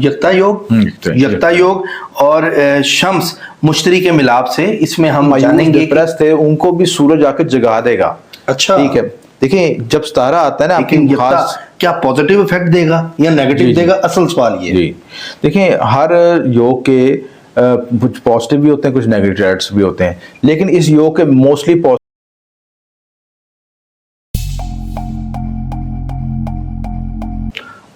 यक्ता योग और शम्स मुश्तरी के मिलाप से इसमें हम जानेंगे डिप्रेस थे उनको भी सूरज आके जगा देगा। अच्छा, ठीक है। देखिए जब सितारा आता है ना, आपकी खास क्या पॉजिटिव इफेक्ट देगा या नेगेटिव देगा, असल सवाल ये। जी देखिए, हर योग के कुछ पॉजिटिव भी होते हैं, कुछ नेगेटिव भी होते हैं, लेकिन इस योग के मोस्टली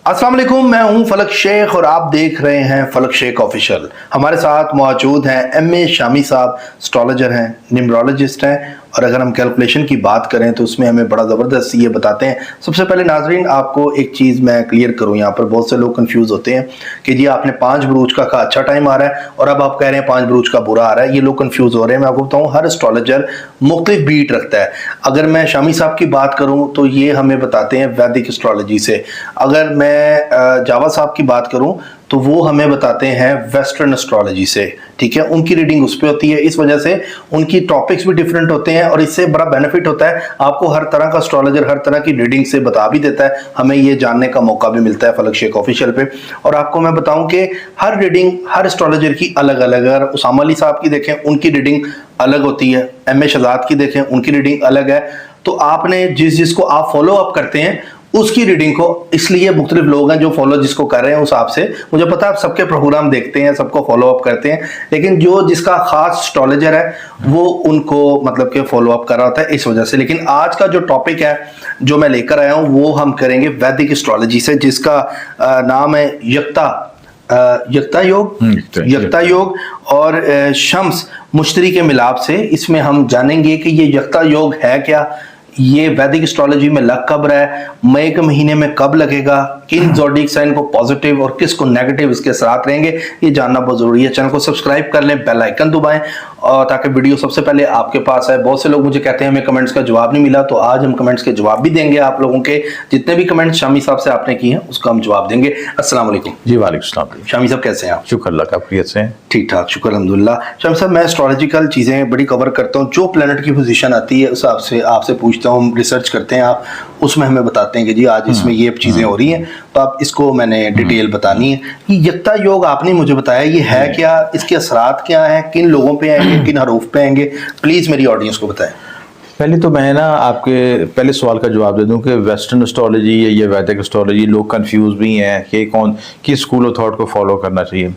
अस्सलाम वालेकुम, मैं हूं फलक शेख और आप देख रहे हैं फलक शेख ऑफिशियल। हमारे साथ मौजूद हैं एमए शामी साहब, एस्ट्रोलॉजर हैं, न्यूमरोलॉजिस्ट हैं, और अगर हम कैलकुलेशन की बात करें तो उसमें हमें बड़ा ज़बरदस्त ये बताते हैं। सबसे पहले नाजरीन आपको एक चीज़ मैं क्लियर करूं, यहाँ पर बहुत से लोग कंफ्यूज होते हैं कि जी आपने 5 बुरूज का अच्छा टाइम आ रहा है और अब आप कह रहे हैं 5 बुरूज का बुरा आ रहा है। ये लोग कंफ्यूज हो रहे हैं। मैं आपको बताऊँ, हर एस्ट्रोलॉजर मुख्तलिफ बीट रखता है। अगर मैं शामी साहब की बात करूँ तो ये हमें बताते हैं वैदिक एस्ट्रोलॉजी से। अगर मैं जावा साहब की बात करूँ तो वो हमें बताते हैं वेस्टर्न एस्ट्रोलॉजी से। ठीक है, उनकी रीडिंग उस पर होती है, इस वजह से उनकी टॉपिक्स भी डिफरेंट होते हैं और इससे बड़ा बेनिफिट होता है। आपको हर तरह का एस्ट्रोलॉजर हर तरह की रीडिंग से बता भी देता है, हमें ये जानने का मौका भी मिलता है फलक शेख ऑफिशियल पे। और आपको मैं बताऊं कि हर रीडिंग हर एस्ट्रोलॉजर की अलग अलग है। अगर उसामा अली साहब की देखें, उनकी रीडिंग अलग होती है। एम ए शहजाद की देखें, उनकी रीडिंग अलग है। तो आपने जिसको आप फॉलो अप करते हैं उसकी रीडिंग को, इसलिए मुख्तलिफ लोग हैं जो फॉलो जिसको कर रहे हैं उस आपसे, मुझे पता है आप सबके प्रोग्राम देखते हैं, सबको फॉलो अप करते हैं, लेकिन जो जिसका खास एस्ट्रोलॉजर है वो उनको मतलब कि फॉलो अप कर रहा होता है इस वजह से। लेकिन आज का जो टॉपिक है जो मैं लेकर आया हूँ वो हम करेंगे वैदिक एस्ट्रोलॉजी से, जिसका नाम है यक्ता योग और शम्स मुश्तरी के मिलाप से। इसमें हम जानेंगे कि ये यक्ता योग है क्या, ये वैदिक एस्ट्रोलॉजी में लग कब रहा है, मई के महीने में कब लगेगा, किन ज़ोडिएक साइन को पॉजिटिव और किस को नेगेटिव इसके साथ रहेंगे, ये जानना बहुत जरूरी है। चैनल को सब्सक्राइब कर लें, बेल आइकन दबाएं और ताकि वीडियो सबसे पहले आपके पास आए। बहुत से लोग मुझे कहते हैं हमें कमेंट्स का जवाब नहीं मिला, तो आज हम कमेंट्स के जवाब भी देंगे। आप लोगों के जितने भी कमेंट्स शामी साहब से आपने किए हैं उसका हम जवाब देंगे। अस्सलाम वालेकुम। जी वालेकुम सलाम। शामी साहब कैसे हैं आप? शुक्र अल्लाह का, खैरियत से हैं? ठीक ठाक, शुक्र अल्हम्दुलिल्लाह। शामी साहब, मैं एस्ट्रोलॉजिकल चीज़ें बड़ी कवर करता हूँ, जो प्लेनेट की पोजीशन आती है उस आपसे पूछता हूँ, रिसर्च करते हैं आप, उसमें हमें बताते हैं कि जी आज इसमें ये चीज़ें हो रही हैं, तो आप इसको मैंने डिटेल बतानी है। ये यक्ता योग आपने मुझे बताया, ये है क्या, इसके असरात क्या हैं, किन लोगों पे आएंगे, किन हरूफ पे आएंगे, प्लीज़ मेरी ऑडियंस को बताएं। पहले तो मैं ना आपके पहले सवाल का जवाब दे दूं कि वेस्टर्न एस्ट्रोलॉजी या ये वैदिक एस्ट्रोलॉजी, लोग कंफ्यूज भी हैं कि किस स्कूल ऑफ थॉट को फॉलो करना चाहिए।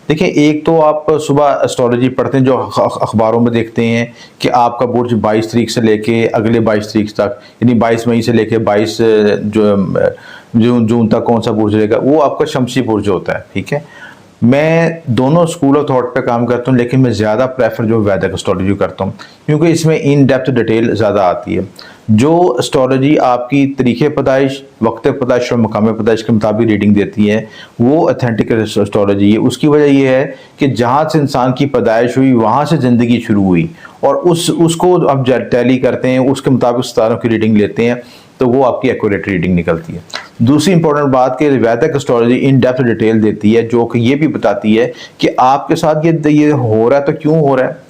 देखिए, एक तो आप सुबह एस्ट्रोलॉजी पढ़ते हैं जो अखबारों में देखते हैं कि आपका बुर्ज 22 तारीख से लेके अगले 22 तारीख तक, यानी 22 मई से लेके 22 जून तक कौन सा बुर्ज रहेगा, वो आपका शमसी बुर्ज होता है। ठीक है, मैं दोनों स्कूल ऑफ थॉट पे काम करता हूँ, लेकिन मैं ज़्यादा प्रेफर जो वैदिक एस्ट्रोलॉजी करता हूँ, क्योंकि इसमें इन डेप्थ डिटेल ज़्यादा आती है। जो एस्ट्रोलॉजी आपकी तरीक़े पैदाइश, वक्त पैदाइश और मकाम पैदाइश के मुताबिक रीडिंग देती है, वो ऑथेंटिक एस्ट्रोलॉजी है। उसकी वजह यह है कि जहाँ से इंसान की पैदाइश हुई वहाँ से ज़िंदगी शुरू हुई, और उसको अब टैली करते हैं, उसके मुताबिक सितारों की रीडिंग लेते हैं, तो वो आपकी एक्यूरेट रीडिंग निकलती है। दूसरी इंपॉर्टेंट बात कि वैदिक एस्ट्रोलॉजी इन डेप्थ डिटेल देती है, जो कि ये भी बताती है कि आपके साथ ये हो रहा है तो क्यों हो रहा है,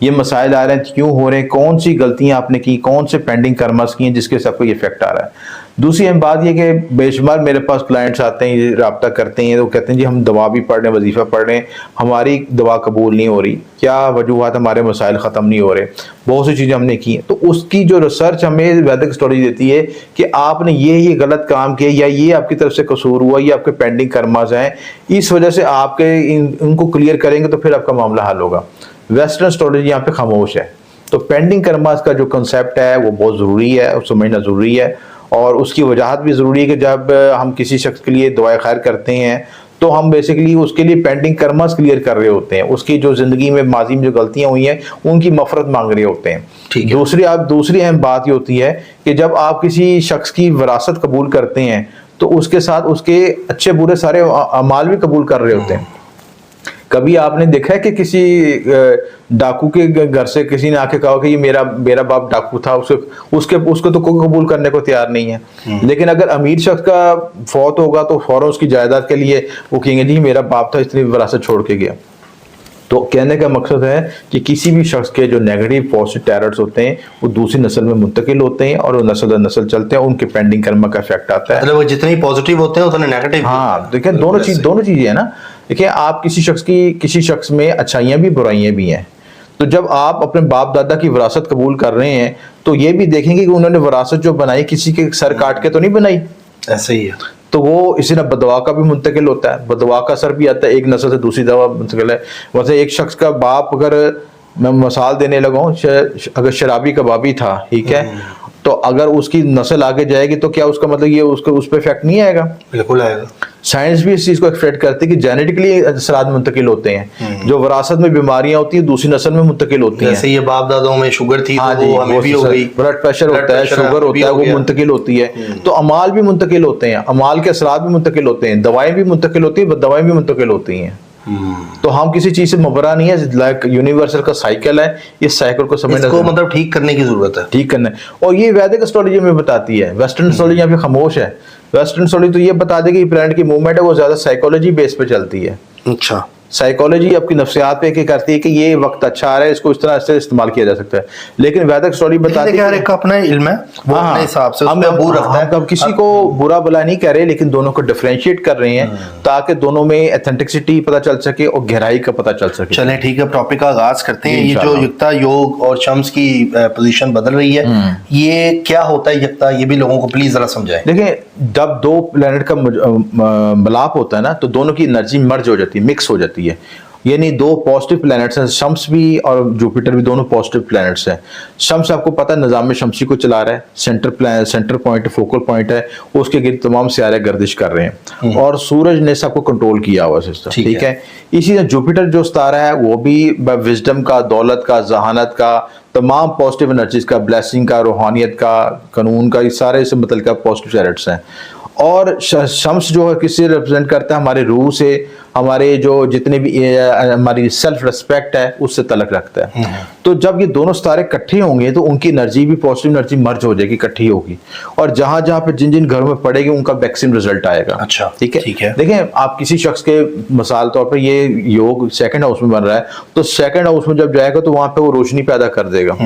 ये मसाइल आ रहे हैं क्यों हो रहे हैं, कौन सी गलतियां आपने की, कौन से पेंडिंग कर्मस की हैं जिसके सबको ये इफेक्ट आ रहा है। दूसरी अहम बात यह कि बेशुमार मेरे पास क्लाइंट्स आते हैं, रब्ता करते हैं, तो कहते हैं जी हम दवा भी पढ़ रहे हैं, वजीफ़ा पढ़ रहे हैं, हमारी दवा कबूल नहीं हो रही, क्या वजूहत, हमारे मसाइल ख़त्म नहीं हो रहे, बहुत सी चीज़ें हमने की हैं। तो उसकी जो रिसर्च हमें वैदिक एस्ट्रोलॉजी देती है कि आपने ये गलत काम किया, या ये आपकी तरफ से कसूर हुआ, ये आपके पेंडिंग कर्मास हैं, इस वजह से आपके इनको क्लियर करेंगे तो फिर आपका मामला हल होगा। वेस्टर्न एस्ट्रोलॉजी यहाँ पे खामोश है। तो पेंडिंग कर्मास का जो कंसेप्ट है वो बहुत ज़रूरी है, समझना ज़रूरी है, और उसकी वजाहत भी ज़रूरी है कि जब हम किसी शख्स के लिए दुआ खैर करते हैं तो हम बेसिकली उसके लिए पेंडिंग कर्मास क्लियर कर रहे होते हैं, उसकी जो ज़िंदगी में माजी में जो गलतियाँ हुई हैं उनकी मफ़रत मांग रहे होते हैं। दूसरी अहम बात ये होती है कि जब आप किसी शख्स की विरासत कबूल करते हैं तो उसके साथ उसके अच्छे बुरे सारे अमाल भी कबूल कर रहे होते हैं। कभी आपने देखा है कि किसी डाकू के घर से किसी ने आके कहा कि ये मेरा बाप डाकू था, उसको तो कोई कबूल करने को तैयार नहीं है। लेकिन अगर अमीर शख्स का फौत होगा तो फौरन उसकी जायदाद के लिए वो कहेंगे जी मेरा बाप था, इतनी विरासत छोड़ के गया। तो कहने का मकसद है कि किसी भी शख्स के जो नेगेटिव पॉजिटिव टैरेट्स होते हैं वो दूसरी नस्ल में मुंतकिल होते हैं और वो नस्ल दर नस्ल चलते हैं, उनके पेंडिंग कर्म का इफेक्ट आता है। मतलब वो जितने पॉजिटिव होते हैं उतने नेगेटिव। हाँ, देखिए दोनों चीजें है ना। देखिए आप किसी शख्स में अच्छाइयाँ भी बुराइयां भी हैं, तो जब आप अपने बाप दादा की विरासत कबूल कर रहे हैं तो ये भी देखेंगे कि उन्होंने विरासत जो बनाई किसी के सर काट के तो नहीं बनाई। ऐसे ही है। तो वो इसी ना बदवा का भी मुंतकिल होता है, बदवा का असर भी आता है, एक नस्ल से दूसरी दवा मुंतकिल है। वैसे एक शख्स का बाप, अगर मैं मिसाल देने लगा हूँ, अगर शराबी कबाबी था, ठीक है, तो अगर उसकी नस्ल आगे जाएगी तो क्या उसका मतलब ये उसको उस पर इफेक्ट नहीं आएगा? बिल्कुल आएगा। साइंस भी इस चीज को एक्सपेक्ट करती है कि जेनेटिकली असरात मुंतकिल होते हैं, जो विरासत में बीमारियां होती हैं दूसरी नस्ल में मुंतकिल होती हैं। जैसे ये बाप दादाओं में शुगर थी, हाँ तो वो हमें भी हो गई। ब्लड प्रेशर होता है, शुगर होता है, वो मुंतकिल होती है। तो अमाल भी मुंतकिल होते हैं, अमाल के असरात भी मुंतकिल होते हैं, दवाएं भी मुंतकिल होती हैं, दवाएं भी मुंतकिल होती हैं। तो हम किसी चीज से मुबरा नहीं है, लाइक यूनिवर्सल का साइकिल है, इस साइकिल को समझना, इसको मतलब ठीक करने की जरूरत है, ठीक करना है। और ये वैदिक एस्ट्रोलॉजी में बताती है, वेस्टर्न एस्ट्रोलॉजी यहाँ पे खामोश है। वेस्टर्न एस्ट्रोलॉजी तो ये बता देगी प्लैनेट की मूवमेंट है वो ज्यादा साइकोलॉजी बेस पे चलती है। अच्छा, साइकोलॉजी आपकी नफ्सियात पे क्या करती है कि ये वक्त अच्छा आ रहा है, इसको इस तरह से इस्तेमाल किया जा सकता है। लेकिन वैदिक एस्ट्रोलॉजी बताती है एक अपना इल्म है, वो अपने हिसाब से हम किसी को बुरा भला नहीं कह रहे, लेकिन दोनों को डिफरेंशिएट कर रहे हैं ताकि दोनों में एथेंटिसिटी पता चल सके और गहराई का पता चल सके। चलें ठीक है, टॉपिक का आगाज करते हैं। ये जो युक्ता योग और शम्स की पोजीशन बदल रही है, ये क्या होता है युक्ता, ये भी लोगों को प्लीज जरा समझाएं। देखिए, जब दो प्लेनेट का मिलाप होता है ना, तो दोनों की एनर्जी मर्ज हो जाती है, मिक्स हो जाती है। यानी दो पॉजिटिव प्लैनेट्स हैं, शम्स भी और जुपिटर भी दोनों पॉजिटिव प्लैनेट्स हैं। शम्स आपको पता है निज़ाम में शमसी को चला रहा है, सेंटर पॉइंट, फोकल पॉइंट है, उसके गिर्द तमाम सियारे गर्दिश कर रहे हैं, और सूरज ने सबको कंट्रोल किया हुआ सिस्टम, ठीक है। इसी तरह जुपिटर जो सितारा है वो भी विजडम का, दौलत का, जहानत का, तमाम पॉजिटिव एनर्जीज का, ब्लेसिंग का, रूहानियत का, कानून का, इस सारे से मतलब पॉजिटिव प्लैनेट्स हैं। और शम्स जो है किससे रिप्रेजेंट करता है? हमारे रूह से, हमारे जो जितने भी हमारी सेल्फ रिस्पेक्ट है उससे तलक रखता है। तो जब ये दोनों सितारे इकट्ठे होंगे तो उनकी एनर्जी भी पॉजिटिव एनर्जी मर्ज हो जाएगी, इकट्ठी होगी, और जहां जहां पे जिन जिन घरों में पड़ेगी उनका वैक्सीन रिजल्ट आएगा। अच्छा, ठीक है। देखें, आप किसी शख्स के मिसाल तौर पर ये योग सेकंड हाउस में बन रहा है, तो सेकंड हाउस में जब जाएगा तो वहां पे वो रोशनी पैदा कर देगा।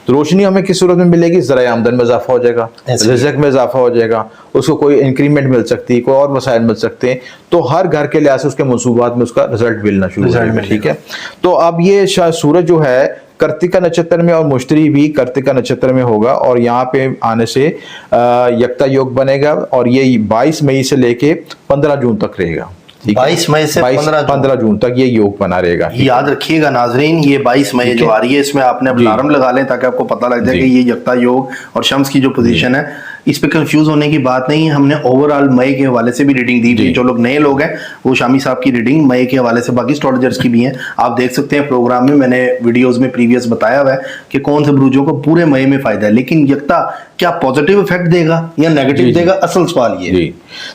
तो रोशनी हमें किस सूरत में मिलेगी? ज़राए आमदन में इजाफा हो जाएगा, रिज़्क में इजाफा हो जाएगा, उसको कोई इंक्रीमेंट मिल सकती है, कोई और वसाइल मिल सकते हैं। तो हर घर के लिहाज से उसके मंसूबात में उसका रिजल्ट मिलना शुरू हो जाएगा। ठीक है, तो अब ये सूरज जो है कार्तिका नक्षत्र में, और मुश्तरी भी कार्तिका नक्षत्र में होगा, और यहाँ पे आने से यक्ता योग बनेगा, और ये 22 मई से लेके 15 जून तक रहेगा। 22 मई से 15 जून तक ये योग बना रहेगा। याद रखिएगा नाजरीन, ये 22 मई जो आ रही है, इसमें आपने अलार्म लगा लें ताकि आपको पता लग जाए कि ये यक्ता योग और शम्स की जो पोजीशन है, इस पे कंफ्यूज होने की बात नहीं है। हमने ओवरऑल मई के हवाले से भी रीडिंग दी थी। जो लोग नए लोग हैं वो शामी साहब की रीडिंग मई के हवाले से बाकी एस्ट्रोलॉजर्स की भी हैं, आप देख सकते हैं प्रोग्राम में, मैंने वीडियोस में प्रीवियस बताया हुआ है कि कौन से बुरुजों को पूरे मई में फायदा है। लेकिन यक्ता क्या पॉजिटिव इफेक्ट देगा या नेगेटिव देगा, असल सवाल ये।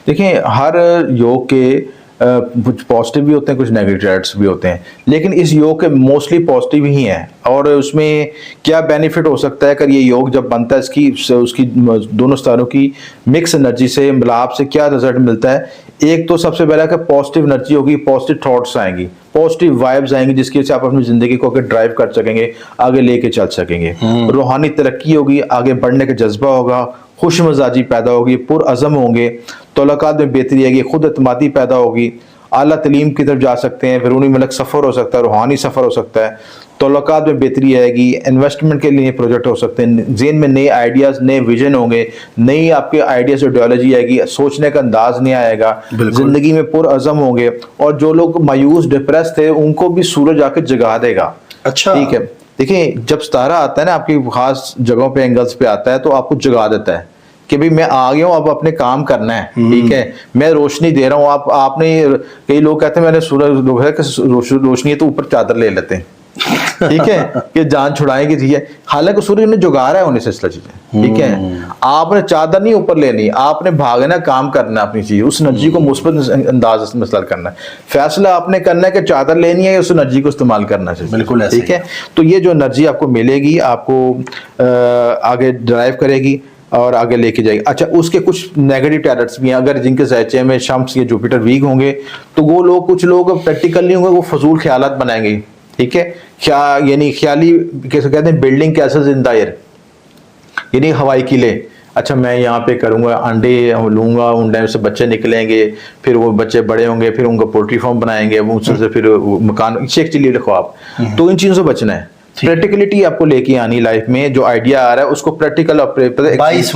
देखिए, हर योग के कुछ पॉजिटिव भी होते हैं, कुछ नेगेटिव भी होते हैं, लेकिन इस योग के मोस्टली पॉजिटिव ही हैं। और उसमें क्या बेनिफिट हो सकता है अगर ये योग जब बनता है, उसकी दोनों सितारों की मिक्स एनर्जी से, मिलाप से क्या रिजल्ट मिलता है? एक तो सबसे पहला कि पॉजिटिव एनर्जी होगी, पॉजिटिव थॉट्स आएंगी, पॉजिटिव वाइब्स आएंगी, जिसकी वजह से आप अपनी जिंदगी को आगे ड्राइव कर सकेंगे, आगे लेके चल सकेंगे। रूहानी तरक्की होगी, आगे बढ़ने का जज्बा होगा, खुश मिजाजी पैदा होगी, पुरअज़म होंगे, तौलकात में बेहतरी आएगी, खुद एतमादी पैदा होगी, आला तलीम की तरफ जा सकते हैं, बैरूनी मुल्क सफ़र हो सकता है, रूहानी सफ़र हो सकता है, तौलकात में बेहतरी आएगी, इन्वेस्टमेंट के लिए प्रोजेक्ट हो सकते हैं, ज़हन में नए आइडियाज़, नए विजन होंगे, नई आपके आइडियाज़ आइडियोलॉजी आएगी, सोचने का अंदाज नहीं आएगा, ज़िंदगी में पुरअज़म होंगे। और जो लोग मायूस डिप्रेस थे उनको भी सूरज आके जगा देगा। अच्छा, ठीक है। देखिए, जब सितारा आता है ना आपकी खास जगहों पे, एंगल्स पे आता है, तो आपको जगा देता है कि भाई मैं आ गया हूँ, अब अपने काम करना है। ठीक है, मैं रोशनी दे रहा हूँ। आपने, कई लोग कहते हैं मैंने सूरज रोशनी है तो ऊपर चादर ले लेते हैं, ठीक है, कि जान छुड़ाएंगे, ठीक है, हालांकि सूरज ने जुगा रहा है उन्हें सिलसिला चीजें। ठीक है, आपने चादर नहीं ऊपर लेनी, आपने भागना, काम करना अपनी चीज, उस एनर्जी को मुस्बत अंदाज में इस्तेमाल करना है। फैसला आपने करना है कि चादर लेनी है, उस एनर्जी को इस्तेमाल करना चाहिए। बिल्कुल, ठीक है। तो ये जो एनर्जी आपको मिलेगी, आपको आगे ड्राइव करेगी। और आगे लेके जाएगी। अच्छा, उसके कुछ नेगेटिव टैलेंट्स भी हैं, अगर जिनके ज़ैचे में शम्स या जुपिटर वीक होंगे तो वो लोग, कुछ लोग प्रैक्टिकल नहीं होंगे, वो फजूल ख्यालात बनाएंगे, ठीक है। क्या यानी ख्याली, कैसे कहते हैं, building cases in the air, यानी हवाई किले। अच्छा, मैं यहाँ पे करूँगा, अंडे लूँगा, उन टाइम से बच्चे निकलेंगे, फिर वो बच्चे बड़े होंगे, फिर उनका पोल्ट्री फार्म बनाएंगे, वो उससे फिर वो मकान, शेख चिल्ली लिखो आप। तो इन चीज़ों से बचना है। प्रैक्टिकलिटी आपको लेके आनी लाइफ में, जो आइडिया आ रहा है उसको प्रैक्टिकल 22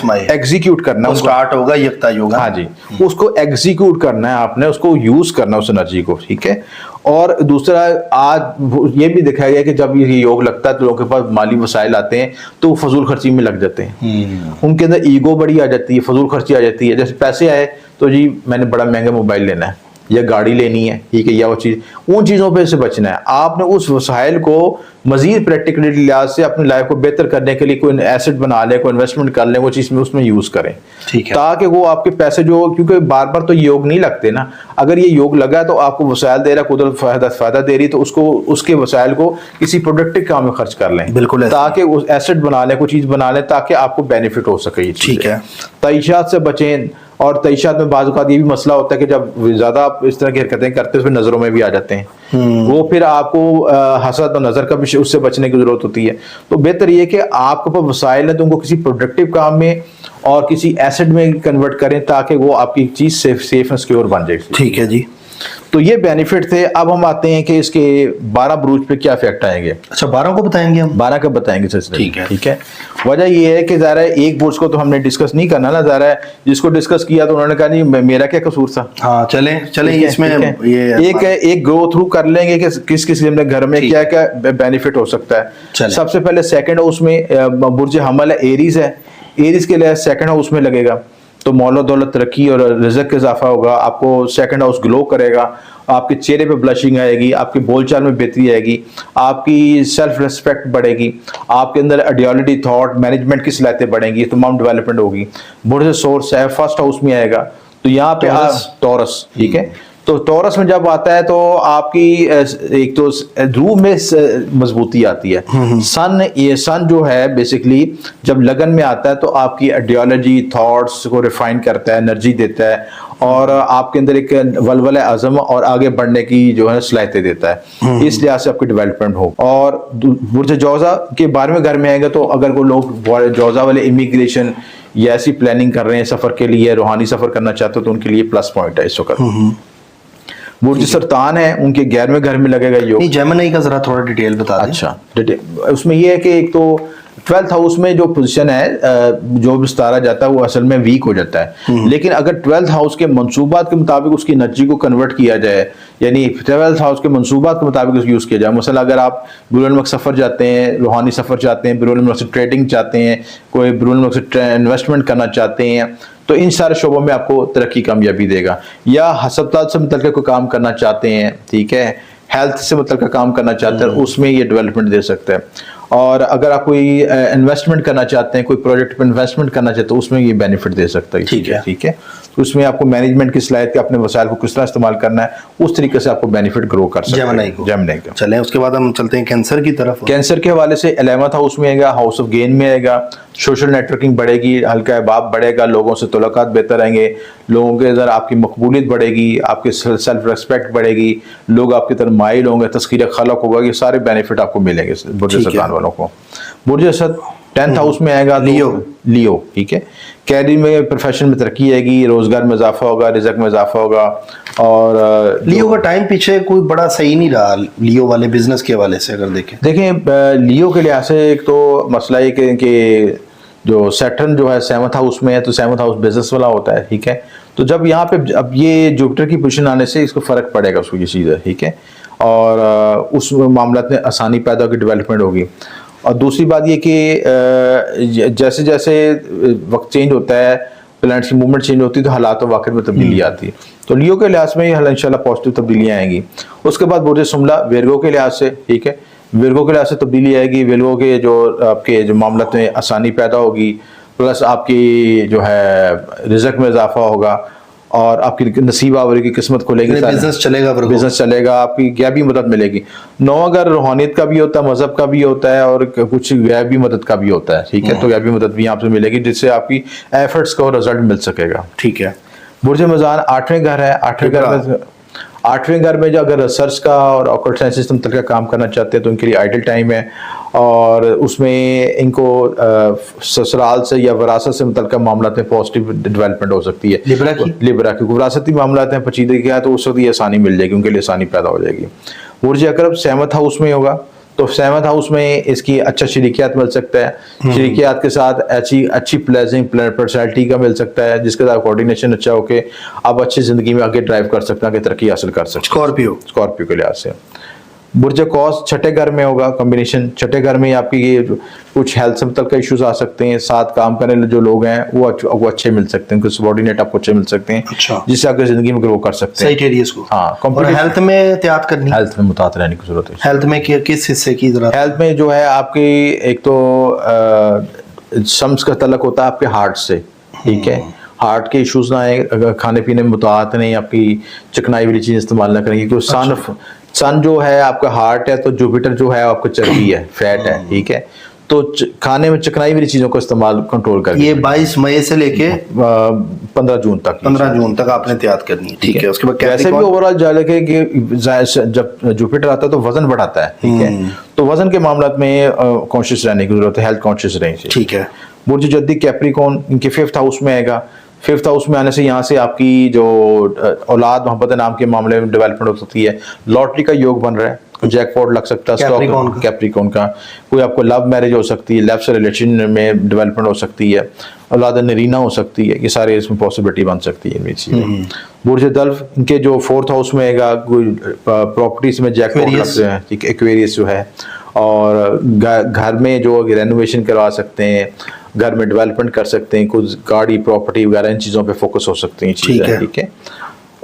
मई एग्जीक्यूट करना, स्टार्ट होगा यकता योगा। हाँ जी, उसको एग्जीक्यूट करना है आपने, उसको यूज करना है उस एनर्जी को, ठीक है। और दूसरा, आज ये भी दिखाया गया कि जब ये योग लगता है तो लोगों के पास माली वसाइल आते हैं तो वो फजूल खर्ची में लग जाते हैं, उनके अंदर ईगो बड़ी आ जाती है, फजूल खर्ची आ जाती है। जैसे पैसे आए तो जी मैंने बड़ा महंगा मोबाइल लेना है या गाड़ी लेनी है, ठीक है, या वो चीज़, उन चीज़ों पे से बचना है। आपने उस वसाइल को मजीद प्रैक्टिकलिटी लिहाज से अपनी लाइफ को बेहतर करने के लिए कोई एसेट बना लें, कोई इन्वेस्टमेंट कर लें, वो चीज़ में उसमें यूज़ करें, ठीक है, ताकि वो आपके पैसे जो, क्योंकि बार बार तो योग नहीं लगते ना, अगर ये योग लगा तो आपको वसाइल दे रहा है, कुदरत फ़ायदा दे रही, तो उसको, उसके वसाइल को किसी प्रोडक्टिव काम में खर्च कर लें, बिल्कुल, ताकि उस एसेट बना लें, कोई चीज़ बना लें, ताकि आपको बेनिफिट हो सके। ठीक है, तईशात से बचें। और तईशात में बाज़ औक़ात ये भी मसला होता है कि जब ज़्यादा आप इस तरह की हरकतें करते हैं, उसमें नज़रों में भी आ जाते हैं, वो फिर आपको हसद और नज़र का भी, उससे बचने की ज़रूरत होती है। तो बेहतर ये कि आपके पास वसाइल है तो उनको किसी प्रोडक्टिव काम में और किसी एसेट में कन्वर्ट करें, ताकि वो आपकी चीज़ सेफ एंड सिक्योर बन जाए। ठीक है जी। तो ये बेनिफिट थे। अब हम आते हैं कि इसके 12 बुरूज पे क्या इफेक्ट आएंगे। अच्छा, 12 को बताएंगे हम? 12 का बताएंगे सर। ठीक है, ठीक है। वजह ये है कि ज़रा एक बुर्ज को तो हमने डिस्कस नहीं करना ना, ज़रा जिसको डिस्कस किया तो उन्होंने कहा नहीं मेरा क्या कसूर था। हाँ, चले इसमें ये एक गो थ्रू कर लेंगे कि किस किस घर में क्या क्या बेनिफिट हो सकता है। सबसे पहले सेकंड हाउस में बुर्ज हमल है, एरीज है, एरीज के लिए सेकंड हाउस में लगेगा तो मौलो दौलत, तरक्की और रिज़्क का इजाफा होगा। आपको सेकंड हाउस ग्लो करेगा, आपके चेहरे पे ब्लशिंग आएगी, आपकी बोलचाल में बेहतरी आएगी, आपकी सेल्फ रिस्पेक्ट बढ़ेगी, आपके अंदर आइडियोलॉजी, थॉट, मैनेजमेंट की सलाहियतें बढ़ेंगी, तमाम डेवलपमेंट होगी। बुर्ज सोर्स है, फर्स्ट हाउस में आएगा तो यहाँ पे टॉरस, ठीक है। तो टॉरस में जब आता है तो आपकी एक तो रूह में मजबूती आती है। सन जो है बेसिकली जब लगन में आता है तो आपकी आइडियोलॉजी, थॉट्स को रिफाइन करता है, एनर्जी देता है और आपके अंदर एक वलवला अज़म और आगे बढ़ने की जो है सलाहियतें देता है। इस लिहाज से आपकी डेवलपमेंट हो। और बुर्ज जौज़ा के 12वें घर में आएगा तो अगर कोई लोग जौज़ा वाले इमिग्रेशन या ऐसी प्लानिंग कर रहे हैं सफर के लिए, रूहानी सफर करना चाहते हो तो उनके लिए प्लस पॉइंट है इस वक्त। बुर्ज सरतान है, उनके 11वें घर में लगेगा योग। जेमिनी का जरा थोड़ा डिटेल बता दें। अच्छा, उसमें यह है कि एक तो 12th हाउस में जो पोजीशन है, जो भी सितारा जाता है वो असल में वीक हो जाता है, लेकिन अगर 12th हाउस के मंसूबात के मुताबिक उसकी एनर्जी को कन्वर्ट किया जाए, यानी 12th हाउस के मंसूबात के मुताबिक उसको यूज़ किया जाए। मसला अगर आप बैरून मुल्क सफ़र जाते हैं, रूहानी सफ़र चाहते हैं, बैरून मुल्क से ट्रेडिंग चाहते हैं, कोई बैरून मुल्क से इन्वेस्टमेंट करना चाहते हैं, तो इन सारे शोबों में आपको तरक्की कामयाबी देगा। या हस्पताल से मतलब कोई काम करना चाहते हैं, ठीक है, हेल्थ से मतलब काम करना चाहते हैं, उसमें ये डेवलपमेंट दे सकता है। और अगर आप कोई इन्वेस्टमेंट करना चाहते हैं, कोई प्रोजेक्ट पर इन्वेस्टमेंट करना चाहते हैं, उसमें ये बेनिफिट दे सकता है। ठीक है, ठीक है। तो उसमें आपको मैनेजमेंट की सलाहियत के अपने वसाइल को किस तरह इस्तेमाल करना है, उस तरीके से आपको बेनिफिट ग्रो कर सकते हैं। जेमिनी को चलें, उसके बाद हम चलते हैं कैंसर की तरफ। कैंसर के हवाले से 11th हाउस में आएगा, हाउस ऑफ गेन में आएगा, सोशल नेटवर्किंग बढ़ेगी, हल्का अहबाब बढ़ेगा, लोगों से तुलकात बेहतर आएंगे, लोगों के अंदर आपकी मकबूलियत बढ़ेगी, आपकी सेल्फ रिस्पेक्ट बढ़ेगी, लोग आपकी तरफ माइल होंगे, तस्कीर खलक होगा, ये सारे बेनिफिट आपको मिलेंगे बुर्ज सरतान वालों को। बुर्ज असद 10th हाउस में आएगा, लियो, ठीक है। कैरियर में, प्रोफेशन में तरक्की आएगी, रोजगार में इजाफा होगा, रिज़्क में इजाफा होगा। और लियो का टाइम पीछे कोई बड़ा सही नहीं रहा लियो वाले बिजनेस के हवाले से अगर देखें लियो के लिहाज से एक तो मसला ये कि जो सैटर्न जो है 7th हाउस में है, तो 7th हाउस बिजनेस वाला होता है, ठीक है। तो जब यहाँ पे अब ये जुपिटर की पोजीशन आने से इसको फ़र्क पड़ेगा, उसको ये चीज़ है, ठीक है। और उस मामला में आसानी पैदा होगी, डेवलपमेंट होगी। और दूसरी बात ये कि जैसे जैसे वक्त चेंज होता है, प्लैनेट्स की मूवमेंट चेंज होती है, तो हालात और वाक़िअत में तब्दीली आती है। तो लियो के लिहाज में इंशाल्लाह पॉजिटिव तब्दीलियाँ आएंगी। उसके बाद बुर्ज सुमला विर्गो के लिहाज से, ठीक है, विर्गो के लिहाज से तब्दीली आएगी। विर्गो के आपके जो मामला में आसानी पैदा होगी, प्लस आपकी जो है रिज़्क में इजाफा होगा। और आपकी नसीब आवरी की किस्मत खुलेगी, बिजनेस चलेगा, बिजनेस चलेगा, आपकी गैबी मदद मिलेगी। 9 अगर रूहानियत का भी होता है, मजहब का भी होता है और कुछ गैबी मदद का भी होता है, ठीक है, तो गैबी मदद भी आपसे मिलेगी जिससे आपकी एफर्ट्स को रिजल्ट मिल सकेगा। ठीक है। बुर्ज मीज़ान 8वें घर है। 8वें घर में जो अगर रिसर्च का और ऑकल्ट साइंसेस से मुतल्लिक़ काम करना चाहते हैं तो उनके लिए आइडल टाइम है, और उसमें इनको ससुराल से या विरासत से मुतल्लिक़ मामलात में पॉजिटिव डेवलपमेंट हो सकती है। लिब्रा की विरासती मामलात में पचीदगी क्या है तो उस वक्त ये आसानी मिल जाएगी, उनके लिए आसानी पैदा हो जाएगी। बुर्ज अकरब 7वें हाउस में होगा, तो 7वें हाउस में इसकी अच्छा शरीकियात मिल सकता है। शरीकियात के साथ अच्छी प्लेजिंग पर्सनैलिटी का मिल सकता है, जिसके साथ कोऑर्डिनेशन अच्छा होके आप अच्छी जिंदगी में आगे ड्राइव कर सकते हैं, आगे तरक्की हासिल कर सकते हैं। स्कॉर्पियो के लिहाज से बुर्ज कौस 6ठे घर में होगा कॉम्बिनेशन। 6ठे घर में आपकी ये कुछ हेल्थ से मतलब इश्यूज आ सकते हैं, साथ काम करने वाले जो लोग हैं वो अच्छे मिल सकते हैं, उनके सबॉर्डिनेट आपको अच्छे मिल सकते हैं, जिससे आप जिंदगी में ग्रो कर सकते हैं। सही को। हाँ, और हेल्थ में एहतियात करनी, हेल्थ में मुतात रहने की जरूरत है। हेल्थ में किस हिस्से की जरूरत? हेल्थ में जो है आपकी एक तो शम्स का तलक होता है आपके हार्ट से, ठीक है, हार्ट के इश्यूज ना आए, अगर खाने पीने में मुतात नहीं, आपकी चिकनाई वाली चीज इस्तेमाल ना करेंगे, क्योंकि सन जो है आपका हार्ट है, तो जुपिटर जो है आपका चर्बी है, फैट है, ठीक है, तो खाने में चिकनाई वाली चीजों का इस्तेमाल कंट्रोल करके। ये 22 मई से लेके 15 जून तक, 15 जून तक आपने एहतियात करनी है, ठीक है। उसके बाद वैसे भी ओवरऑल जाले के जब जुपिटर आता है तो वजन बढ़ाता है, ठीक है, तो वजन के मामला में कॉन्शियस रहने की जरूरत है, हेल्थ कॉन्शियस रहनी चाहिए, ठीक है। बुर्ज जद्दी कैप्रिकॉर्न इनके 5th हाउस में आएगा। 5th हाउस में आने से यहाँ से आपकी जो औलाद मोहब्बत नाम के मामले में डेवलपमेंट हो सकती है। लॉटरी का योग बन रहा है, जैकपॉट लग सकता है कैप्रिकॉर्न का, कोई आपको लव मैरिज हो सकती है, लव से रिलेशन में डेवलपमेंट हो सकती है, औलाद नरीना हो सकती है, ये सारे इसमें पॉसिबिलिटी बन सकती है इनमें चीजें। बुर्ज दल्फ इनके जो 4th हाउस में आएगा, प्रॉपर्टीज में जैकपॉट लगते हैं, ठीक है, एक्वेरियस जो है, और घर में जो रेनोवेशन करवा सकते हैं, घर में डेवलपमेंट कर सकते हैं, कुछ गाड़ी प्रॉपर्टी वगैरह इन चीज़ों पे फोकस हो सकती हैं चीज़ें, ठीक है।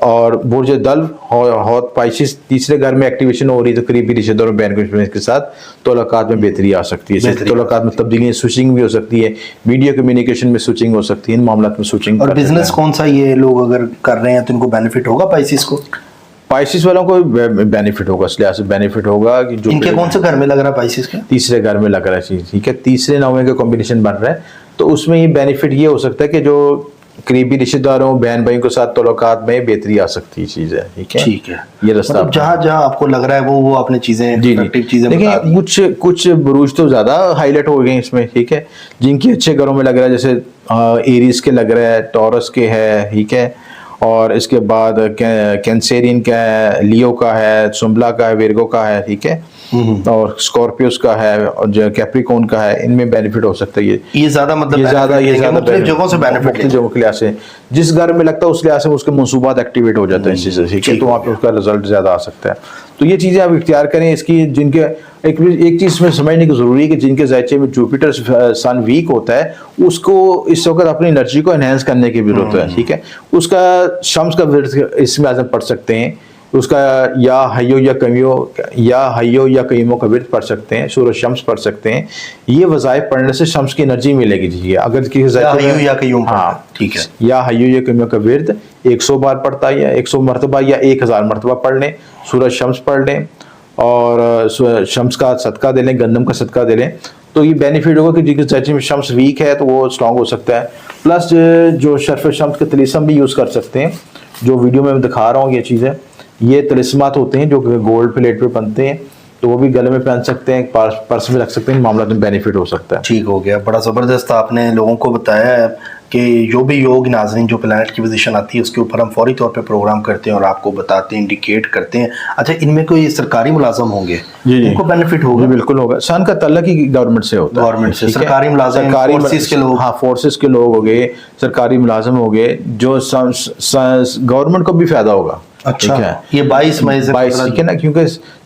और बुर्ज दल्फ हौत पाइसिस 3रे घर में एक्टिवेशन हो रही है, तो करीबी रिश्तेदारों और बैंक के साथ तोलाकात में बेहतरी आ सकती है, तोलाकात में तब्दीली, स्विचिंग भी हो सकती है, वीडियो कम्युनिकेशन में स्विचिंग हो सकती है, इन मामलों में स्विचिंग। और बिजनेस कौन सा ये लोग अगर कर रहे हैं तो इनको बेनिफिट होगा पाइसिस को? पाइसिस वालों को बेनिफिट होगा, इसलिए से बेनिफिट होगा कि जो इनके कौन से घर में लग रहा है पाइसिस के? 3रे घर में लग रहा है, ठीक है, 3रे 9वें का कॉम्बिनेशन बन रहा है, तो उसमें ये बेनिफिट ये हो सकता है कि जो करीबी रिश्तेदारों बहन भाइयों के साथ तल्लुकात में बेहतरी आ सकती है चीज़ है, ठीक है, ठीक है। ये रास्ता मतलब जहाँ आपको लग रहा है वो आपने चीजें देखिए, कुछ बुरूज तो ज्यादा हाईलाइट हो गए इसमें, ठीक है, जिनके अच्छे घरों में लग रहा है, जैसे एरीज के लग रहा है, टॉरस के है, ठीक है, और इसके बाद कैंसेरियन का है, लियो का है, सुम्बला का है, विर्गो का है, ठीक है, और स्कॉर्पियोस का है, और जो कैप्रिकॉर्न का है, इनमें बेनिफिट हो सकता है। ये ज्यादा मतलब ये ज्यादा जगहों से बेनिफिट, जगहों के लिहाज से जिस घर में लगता है उस लिहाज से उसके मंसूबात एक्टिवेट हो जाते हैं इस चीज़ से, ठीक है, तो वहाँ पे उसका रिजल्ट ज्यादा आ सकता है। तो ये चीजें आप इख्तियार करें इसकी, जिनके एक चीज में समझने की जरूरी है कि जिनके ज़ायचे में जुपिटर सन वीक होता है, उसको इस वक्त अपनी एनर्जी को एनहेंस करने की जरूरत है, ठीक है, उसका शम्स का विर्द इसमें आजम पढ़ सकते हैं, उसका या हयो या कईमों का विर्द पढ़ सकते हैं, सूरज शम्स पढ़ सकते हैं। ये वज़ाइफ पढ़ने से शम्स की एनर्जी मिलेगी जी। अगर किसी हाँ ठीक है, या हयो या कईमों का विर्द 100 बार पढ़ता है, या 100 मरतबा या 1000 मरतबा पढ़ लें, सूरज शम्स पढ़ लें, और शम्स का सदका दे लें, गंदम का सदका दे लें, तो ये बेनिफिट होगा कि जिनके चर्चे में शम्स वीक है तो वो स्ट्रॉन्ग हो सकता है। प्लस जो शर्फ शम्स के तलिस्म भी यूज़ कर सकते हैं, जो वीडियो में मैं दिखा रहा हूँ ये चीज़ें, ये तलिस्मात होते हैं जो गोल्ड प्लेट पे बनते हैं, तो वो भी गले में पहन सकते हैं, पर्स में रख सकते हैं, मामला में बेनिफिट हो सकता है। ठीक हो गया, बड़ा ज़बरदस्त आपने लोगों को बताया है कि जो भी योग नाज़रीन जो प्लैनेट की पोजीशन आती है उसके ऊपर हम फौरी तौर पे प्रोग्राम करते हैं और आपको बताते हैं, इंडिकेट करते हैं। अच्छा, इनमें कोई सरकारी मुलाजम होंगे जी, इनको बेनिफिट होगा? बिल्कुल होगा। सन का तल्लक ही गवर्नमेंट से होता है, गवर्नमेंट से, सरकारी मुलाजिम, फोर्सेस के लोग, हाँ फोर्सेस के लोग हो गए, सरकारी मुलाजिम हो गए, जो गवर्नमेंट को भी फायदा होगा। अच्छा, ये 22 मई से 22, ठीक है ना, क्योंकि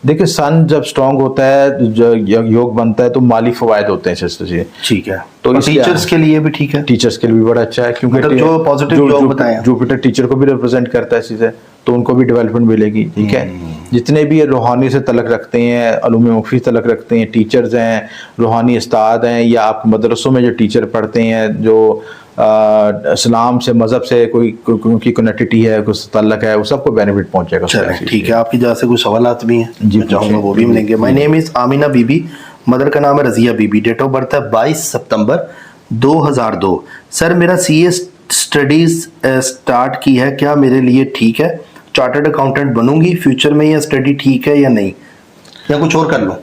देखिए सन जब स्ट्रांग होता है, जो योग बनता है, तो माली फवायद होते हैं इससे, ठीक है। तो टीचर्स के लिए भी ठीक है, टीचर्स के लिए भी बड़ा अच्छा है, क्योंकि मतलब जो पॉजिटिव योग बताया, जुपिटर टीचर को भी रिप्रेजेंट करता है चीजें, तो उनको भी डेवलपमेंट मिलेगी, ठीक है। जितने भी रूहानी से तलक रखते हैं, अलूम मुफी तलक रखते हैं, टीचर्स हैं, रूहानी उस्ताद हैं, या आप मदरसों में जो टीचर पढ़ते हैं, जो इस्लाम से, मज़हब से कोई उनकी कनेक्टिविटी है, कुछ तल्लक है, वो सबको बेनिफिट पहुंचेगा। चलें ठीक है, आपकी जगह से कुछ सवालात भी हैं जी, मैं चाहूँगा वो भी मिलेंगे। My name is Amina Bibi, mother का नाम है Razia Bibi, date of birth है 22 सितंबर 2002। सर मेरा सीए स्टडीज़ स्टार्ट की है, क्या मेरे लिए ठीक है? चार्टर्ड अकाउंटेंट बनूंगी फ्यूचर में, या स्टडी ठीक है या नहीं, या कुछ और कर लूँ?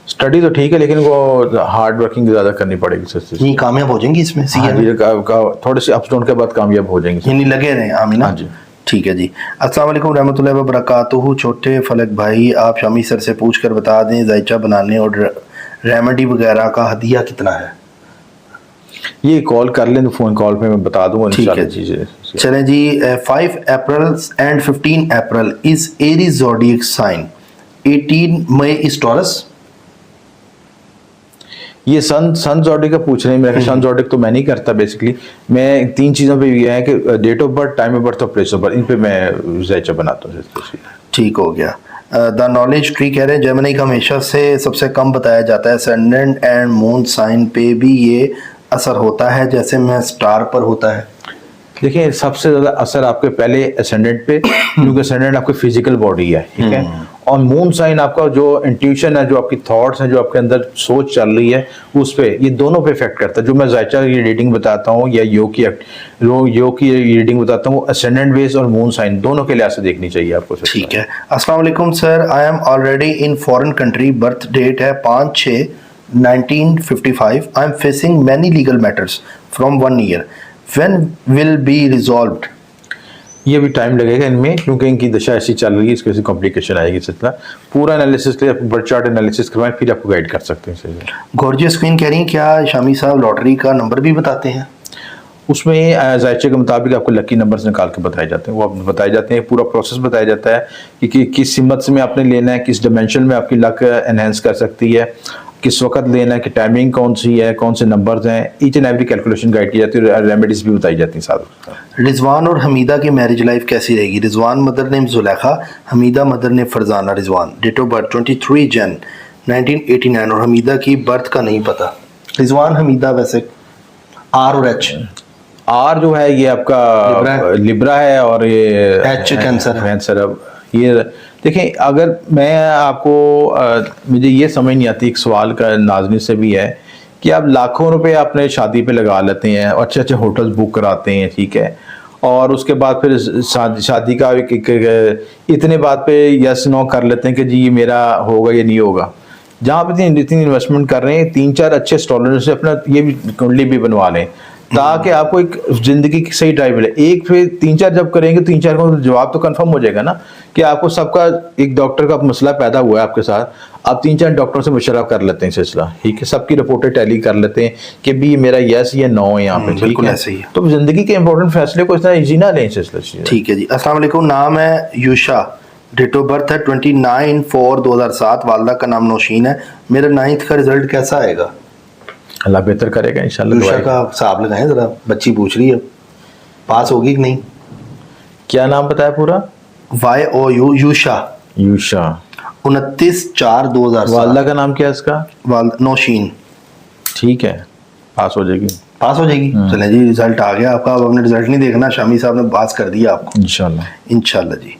स्टडी तो ठीक है, लेकिन वो हार्ड वर्किंग ज़्यादा करनी पड़ेगी सर। नहीं कामयाब हो जाएंगी इसमें सीए में? थोड़े से अप्स डाउन के बाद कामयाब हो जाएंगे। यानी लगे रहें आमिना। हाँ जी। ठीक है जी। अस्सलाम वालेकुम रहमतुल्लाहि व बरकातुहू। छोटे फलक भाई, आप शामी सर से पूछ कर बता दें जायचा बनाने और रेमेडी वगैरह का हदिया कितना है? ये कॉल कर लें तो फ़ोन कॉल पे मैं बता दूंगा ठीक है इंशाल्लाह। जी। चलें जी। 5 April and 15 April is Aries zodiac sign, 18 May is Taurus. ये सन ज़ोडिएक का पूछ रहे हैं। मेरा सन ज़ोडिएक तो मैं नहीं करता बेसिकली। मैं 3 चीज़ों पे ये है कि date of birth, time of birth और प्लेस ऑफ बर्थ, इन पे मैं जायचा बनाता हूँ। ठीक हो गया। द नॉलेज ट्री कह रहे हैं जेमिनी का हमेशा से सबसे कम बताया जाता है, असेंडेंट एंड मून साइन पे भी ये असर होता है जैसे मैं स्टार पर होता है? देखिए सबसे ज़्यादा असर आपके पहले असेंडेंट पे, क्योंकि असेंडेंट आपकी फिजिकल बॉडी है, ठीक है, और मून साइन आपका जो इंट्यूशन है, जो आपकी थॉट्स हैं, जो आपके अंदर सोच चल रही है, उस पे, ये दोनों पे इफेक्ट करता है। जो मैं जायचा की रीडिंग बताता हूँ या योग की रीडिंग बताता हूँ, असेंडेंट बेस और मून साइन दोनों के लिहाज से देखनी चाहिए आपको। ठीक है। अस्सलाम वालेकुम sir, I am already in foreign country, birth date है 5/6/1955। I am facing many legal matters from 1 year, when will be resolved? ये भी टाइम लगेगा इनमें, क्योंकि इनकी दशा ऐसी चल रही है, इसकी वजह से कॉम्प्लिकेशन आएगी। सिलसिला पूरा एनालिसिस के लिए बर्थ चार्ट एनालिसिस करवाएं, फिर आपको गाइड कर सकते हैं। गॉर्जियस क्वीन कह रही हैं क्या शामी साहब लॉटरी का नंबर भी बताते हैं? उसमें जायचे के मुताबिक आपको लकी नंबर्स निकाल के बताए जाते हैं, वो आपको बताए जाते हैं, पूरा प्रोसेस बताया जाता है कि किस सिमत में आपने लेना है, किस डिमेंशन में आपकी लक एनहेंस कर सकती है, किस वक्त लेना है, कि टाइमिंग कौन सी है, कौन से नंबर्स हैं, each and every calculation guide की जाती है, रेमेडीज भी बताई जाती हैं साथ। रिजवान और हमीदा की मैरिज लाइफ कैसी रहेगी? Rizwan mother name Zulekha, Hamida mother name Farzana Rizwan, date of birth 23 Jan 1989, और हमीदा की बर्थ का नहीं पता। रिजवान हमीदा वैसे आर और एच? आर जो है ये आपका लिब्रा है, और ये एच कैंसर। अब ये देखें, अगर मैं आपको मुझे ये समझ नहीं आती, एक सवाल का नाज़रीन से भी है कि आप लाखों रुपए अपने शादी पे लगा लेते हैं, अच्छे अच्छे होटल्स बुक कराते हैं, ठीक है, और उसके बाद फिर शादी का इतने बात पे यस नो कर लेते हैं कि जी ये मेरा होगा या नहीं होगा। जहाँ पे इतनी इन्वेस्टमेंट कर रहे हैं, 3-4 अच्छे एस्ट्रोलॉजर से अपना ये भी कुंडली भी बनवा लें, ताकि आपको एक जिंदगी की सही ड्राइव मिले। एक फिर 3-4 जब करेंगे, 3-4 को जवाब तो कंफर्म हो जाएगा ना कि आपको सबका, एक डॉक्टर का मसला पैदा हुआ है आपके साथ, आप 3-4 डॉक्टरों से मशवरा कर लेते हैं सिलसिला, ठीक है, सबकी रिपोर्टें टैली कर लेते हैं कि भी मेरा यस या नो है यहाँ पे, ठीक है, ऐसे ही। तो जिंदगी के इंपॉर्टेंट फैसले को इतना ईजी ना लें सिलसिला। ठीक है जी। अस्सलाम वालेकुम, नाम है यूशा, डेट ऑफ बर्थ है 29/4/2007, वालदा का नाम नौशीन है। मेरा 9th का रिजल्ट कैसा आएगा? अल्लाह बेहतर करेगा इंशाल्लाह। यूशा का हिसाब लगाएं जरा, बच्ची पूछ रही है पास होगी कि नहीं। क्या नाम बताया पूरा? YOU यूशा। 29/4/2007। वालदा का नाम क्या है इसका? वालदा नौशीन। ठीक है, पास हो जाएगी। पास हो जाएगी। चलें जी, रिजल्ट आ गया आपका। अब हमने रिजल्ट नहीं देखना, शामी साहब ने पास कर दिया आपको इंशाल्लाह जी।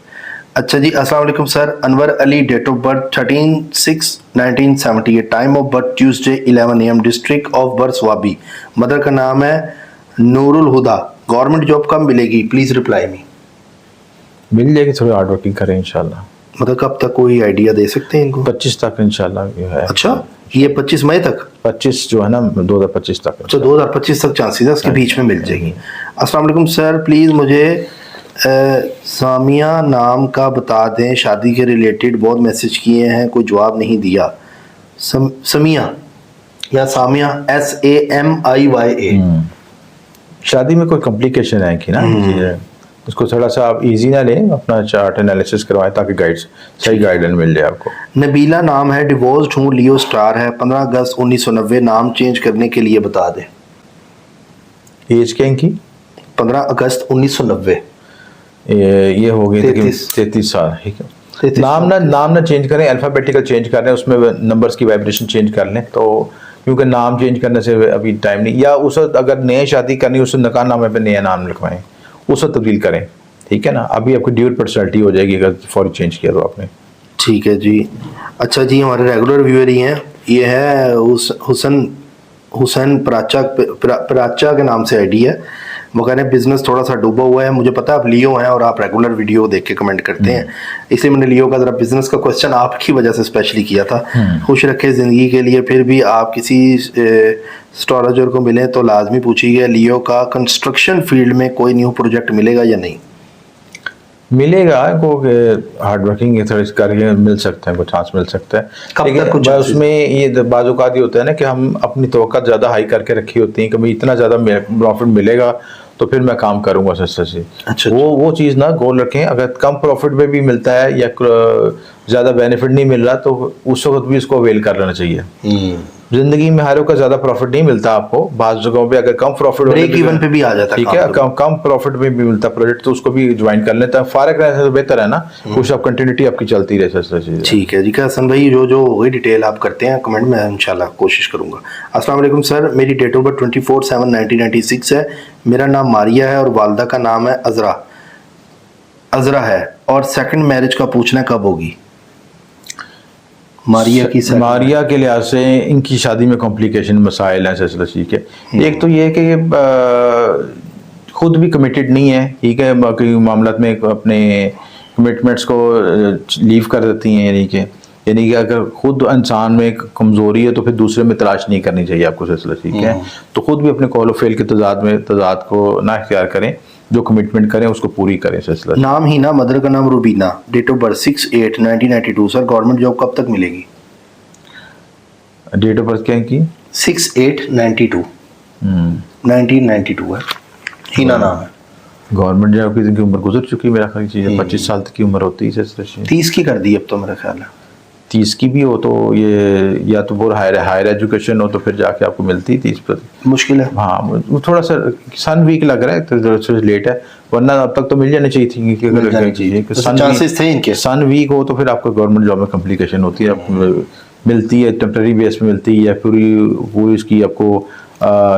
अच्छा जी। अस्सलाम वालेकुम sir, Anwar Ali, date of birth 13/6/1978, time of birth Tuesday 11 AM, district of birth Swabi, mother का नाम है नूरुल हुदा। गवर्नमेंट जॉब कब मिलेगी? Please reply me. मिल जाएगी, थोड़ी हार्ड वर्किंग करें इंशाल्लाह। मतलब कब तक, कोई आइडिया दे सकते हैं इनको? 25 तक इंशाल्लाह है। अच्छा, ये 25 मई तक? 25 जो है ना, 2025 तक। अच्छा, 2025 तक चांसेस है, उसके बीच में मिल जाएगी। अस्सलाम वालेकुम सर, प्लीज़ मुझे सामिया नाम का बता दें, शादी के रिलेटेड बहुत मैसेज किए हैं, कोई जवाब नहीं दिया। समिया या सामिया, SAMIYA। शादी में कोई कॉम्प्लिकेशन है कि ना, उसको थोड़ा सा आप इजी ना लें, अपना चार्ट एनालिसिस करवाएं ताकि सही गाइडलाइन मिल जाए आपको। नबीला नाम है, डिवोर्स्ड हूँ, लियो स्टार है, 15 अगस्त 1990, नाम चेंज करने के लिए बता दें। एज क्या इनकी? 15 अगस्त 1990। ये हो गई 33 साल, ठीक है। नाम ना चेंज करें, अल्फ़ाबेटिकल चेंज कर लें, उसमें नंबर्स की वाइब्रेशन चेंज कर लें, तो क्योंकि नाम चेंज करने से अभी टाइम नहीं, या उस वक्त अगर नए शादी करनी उस निकाह नामे पे नया नाम लिखवाएं, उस वक्त तब्दील करें, ठीक है ना। अभी आपकी ड्यूल पर्सनैलिटी हो जाएगी अगर फौरी चेंज किया तो आपने। ठीक है जी। अच्छा जी, हमारे रेगुलर व्यूअर ही हैं, ये है हुसैन प्राचा के नाम से आईडी है। वो कह रहे हैं बिजनेस थोड़ा सा डूबा हुआ है। मुझे पता है आप लियो हैं और आप रेगुलर वीडियो देख के कमेंट करते हैं, इसलिए मैंने लियो का जरा बिजनेस का क्वेश्चन आपकी वजह से स्पेशली किया था। खुश रखे ज़िंदगी के लिए, फिर भी आप किसी एस्ट्रोलॉजर को मिलें तो लाजमी पूछिएगा लियो का कंस्ट्रक्शन फील्ड में कोई न्यू प्रोजेक्ट मिलेगा या नहीं। मिलेगा को हार्ड वर्किंग करके मिल सकता है, कोई चांस मिल सकता है। कब तक कुछ लेकिन उसमें ये बाज़-औक़ात ये होता है ना कि हम अपनी तवक्कुआत ज़्यादा हाई करके रखी होती हैं कि भाई इतना ज़्यादा प्रॉफिट मिलेगा तो फिर मैं काम करूंगा सस्ते से। अच्छा, वो चीज़ ना गोल रखें। अगर कम प्रॉफिट में भी मिलता है या ज़्यादा बेनिफिट नहीं मिल रहा तो उस वक्त भी इसको अवेल कर लेना चाहिए। जिंदगी में हर का ज़्यादा प्रॉफिट नहीं मिलता आपको, बाज़ जगहों पे अगर कम प्रॉफिट ब्रेक इवन पे भी आ जाता है, ठीक है, कम प्रॉफिट में भी मिलता प्रोजेक्ट तो उसको भी ज्वाइन कर लेता है। फारग रहने से बेहतर है ना, कुछ अब कंटिन्यूटी आपकी चलती रहे सस्ते चीज़। ठीक है जी। क्या हसन भाई जो वही डिटेल आप करते हैं कमेंट में इंशाल्लाह कोशिश करूंगा। अस्सलाम वालेकुम सर, मेरी डेट ऑफ बर्थ 24/7/1996 है। मेरा नाम मारिया है और वालदा का नाम है अजरा है, और सेकंड मैरिज का पूछना कब होगी। मारिया के लिहाज से इनकी शादी में कॉम्प्लिकेशन मसाइल हैं सिलसिला, ठीक है। एक तो ये कि खुद भी कमिटेड नहीं है, ठीक है, बाकी मामलात में अपने कमिटमेंट्स को लीव कर देती हैं, यानी कि अगर खुद इंसान में एक कमज़ोरी है तो फिर दूसरे में तलाश नहीं करनी चाहिए आपको सिलसिला, ठीक है। तो खुद भी अपने कॉल और फेल के तजाद को ना इख्तियार करें, जो कमिटमेंट करें उसको पूरी करें सिलसिला। नाम ही ना, मदर का नाम Rubina, date of birth 6/8/1992। Sir government job कब तक मिलेगी। डेट ऑफ बर्थ क्या है की 6/8/92 1992 है, हीना नाम है। गवर्नमेंट जॉब की उम्र गुजर चुकी है मेरा ख्याल चीज़ 25 साल तक की उम्र होती है, 30 की कर दी अब तो मेरा ख्याल है। 30 की भी हो तो ये या तो वो हायर एजुकेशन हो तो फिर जाके आपको मिलती है 30 पर। मुश्किल है, हाँ वो थोड़ा सा सन वीक लग रहा है तो लेट है, वरना अब तक तो मिल जानी चाहिए थी। चांसेस थे इनके। सन वीक हो तो फिर आपको गवर्नमेंट जॉब में कॉम्प्लिकेशन होती है, मिलती है टेम्पररी बेस पे मिलती है, या पूरी इसकी आपको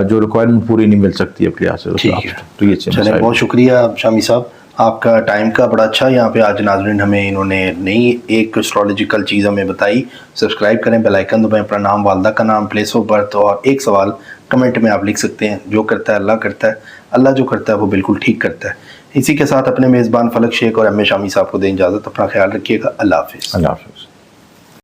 जो रिक्वायरमेंट पूरी नहीं मिल सकती अपने यहाँ से। तो ये चलिए, बहुत शुक्रिया शामी साहब आपका टाइम का, बड़ा अच्छा यहाँ पे आज नाज़रीन हमें इन्होंने नई एक एस्ट्रोलॉजिकल चीज़ हमें बताई। सब्सक्राइब करें, बेल आइकन दबाएं, अपना नाम, वालदा का नाम, प्लेस ऑफ बर्थ और एक सवाल कमेंट में आप लिख सकते हैं। जो करता है अल्लाह करता है, अल्लाह जो करता है वो बिल्कुल ठीक करता है। इसी के साथ अपने मेज़बान फलक शेख और एम ए शामी साहब को दें इजाज़त। अपना ख्याल रखिएगा। अल्लाह हाफ़िज़। अल्लाह हाफ़िज़।